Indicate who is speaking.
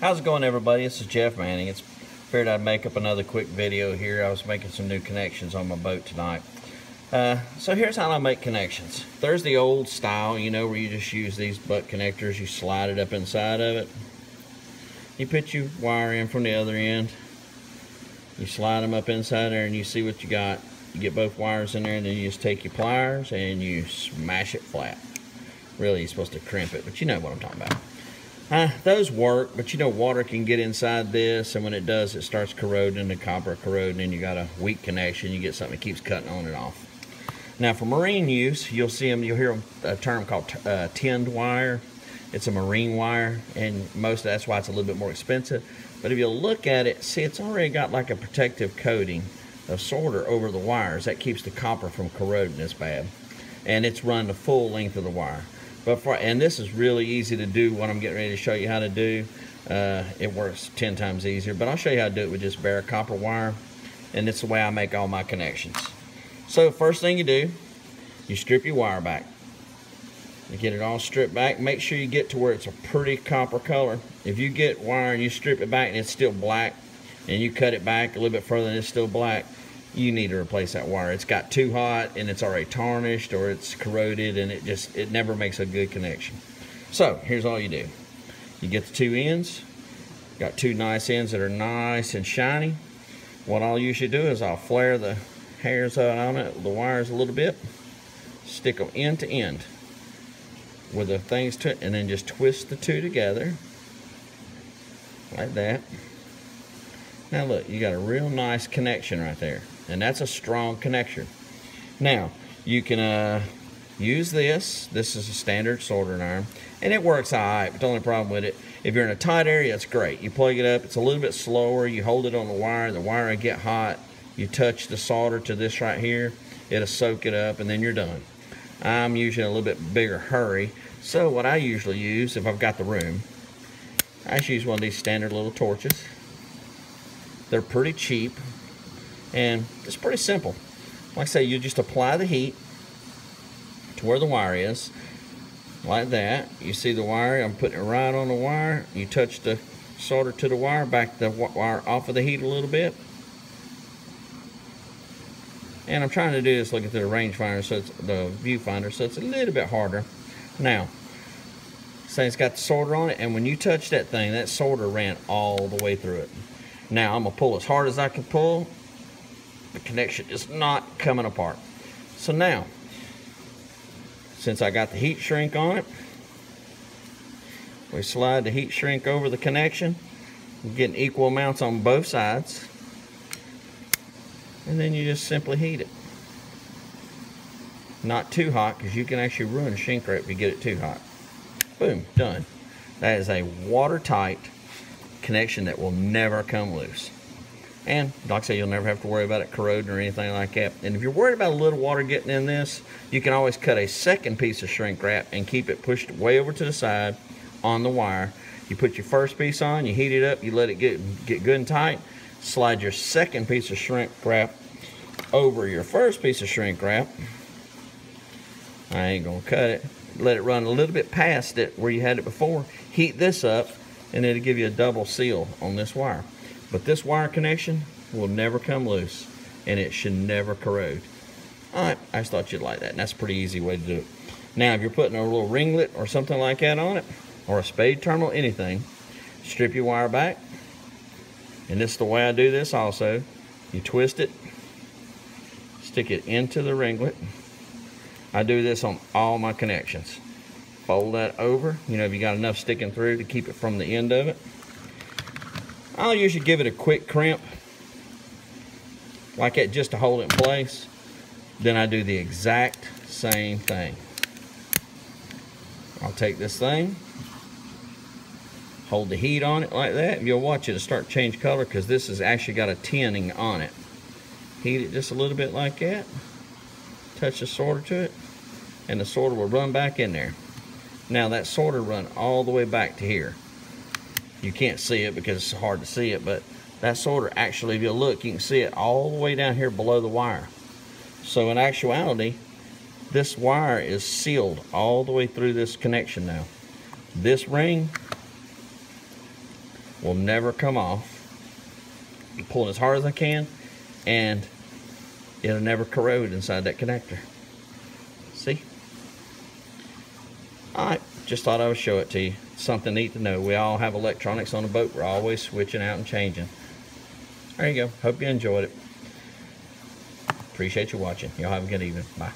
Speaker 1: How's it going, everybody? This is Jeff Manning. It's figured I'd make up another quick video here. I was making some new connections on my boat tonight. So here's how I make connections. There's the old style, you know, where you just use these butt connectors. You slide it up inside of it. You put your wire in from the other end. You slide them up inside there and you see what you got. You get both wires in there and then you just take your pliers and you smash it flat. Really, you're supposed to crimp it, but you know what I'm talking about. Those work, but you know water can get inside this, and when it does, it starts corroding, the copper corroding, and you got a weak connection. You get something that keeps cutting on and off. Now, for marine use, you'll hear a term called tinned wire. It's a marine wire, and that's why it's a little bit more expensive. But if you look at it, see, it's already got like a protective coating of solder over the wires. That keeps the copper from corroding as bad, and it's run the full length of the wire. And this is really easy to do. What I'm getting ready to show you how to do, it works 10 times easier, but I'll show you how to do it with just bare copper wire, and it's the way I make all my connections. So first thing you do, you strip your wire back. You get it all stripped back. Make sure you get to where it's a pretty copper color. If you get wire and you strip it back and it's still black, and you cut it back a little bit further and it's still black, you need to replace that wire. It's got too hot and it's already tarnished or it's corroded, and it never makes a good connection. So here's all you do. You get the two ends. Got two nice ends that are nice and shiny. What I'll usually do is I'll flare the hairs out on it, the wires a little bit, stick them end to end with the things to it, and then just twist the two together like that. Now look, you got a real nice connection right there, and that's a strong connection. Now you can use this. This is a standard soldering iron, and it works all right, but the only problem with it, if you're in a tight area, it's great. You plug it up, it's a little bit slower. You hold it on the wire will get hot. You touch the solder to this right here, it'll soak it up, and then you're done. I'm usually in a little bit bigger hurry, so what I usually use, if I've got the room, I just use one of these standard little torches. They're pretty cheap, and it's pretty simple. Like I say, you just apply the heat to where the wire is, like that. You see the wire, I'm putting it right on the wire. You touch the solder to the wire, back the wire off of the heat a little bit. And I'm trying to do this looking through the rangefinder, so it's the viewfinder, so it's a little bit harder. Now, say it's got the solder on it, and when you touch that thing, that solder ran all the way through it. Now I'm gonna pull as hard as I can pull. The connection is not coming apart. So now, since I got the heat shrink on it, we slide the heat shrink over the connection. We're getting equal amounts on both sides. And then you just simply heat it. Not too hot, because you can actually ruin a shrink wrap if you get it too hot. Boom, done. That is a watertight connection that will never come loose. And like I say, you'll never have to worry about it corroding or anything like that. And if you're worried about a little water getting in this, you can always cut a second piece of shrink wrap and keep it pushed way over to the side on the wire. You put your first piece on, you heat it up, you let it get good and tight. Slide your second piece of shrink wrap over your first piece of shrink wrap. I ain't gonna cut it. Let it run a little bit past it where you had it before. Heat this up, and it'll give you a double seal on this wire. But this wire connection will never come loose, and it should never corrode. Alright, I just thought you'd like that, and that's a pretty easy way to do it. Now, if you're putting a little ringlet or something like that on it, or a spade terminal, anything, strip your wire back. And this is the way I do this also. You twist it, stick it into the ringlet. I do this on all my connections. Fold that over, you know, if you got enough sticking through to keep it from the end of it. I'll usually give it a quick crimp, like that, just to hold it in place. Then I do the exact same thing. I'll take this thing, hold the heat on it like that. You'll watch it start to change color, because this has actually got a tinning on it. Heat it just a little bit like that. Touch the solder to it, and the solder will run back in there. Now that solder run all the way back to here. You can't see it because it's hard to see it, but that solder actually, if you look, you can see it all the way down here below the wire. So in actuality, this wire is sealed all the way through this connection now. This ring will never come off. I'm pulling as hard as I can, and it'll never corrode inside that connector. See? Alright, just thought I would show it to you. Something neat to know. We all have electronics on the boat. We're always switching out and changing. There you go. Hope you enjoyed it. Appreciate you watching. Y'all have a good evening. Bye.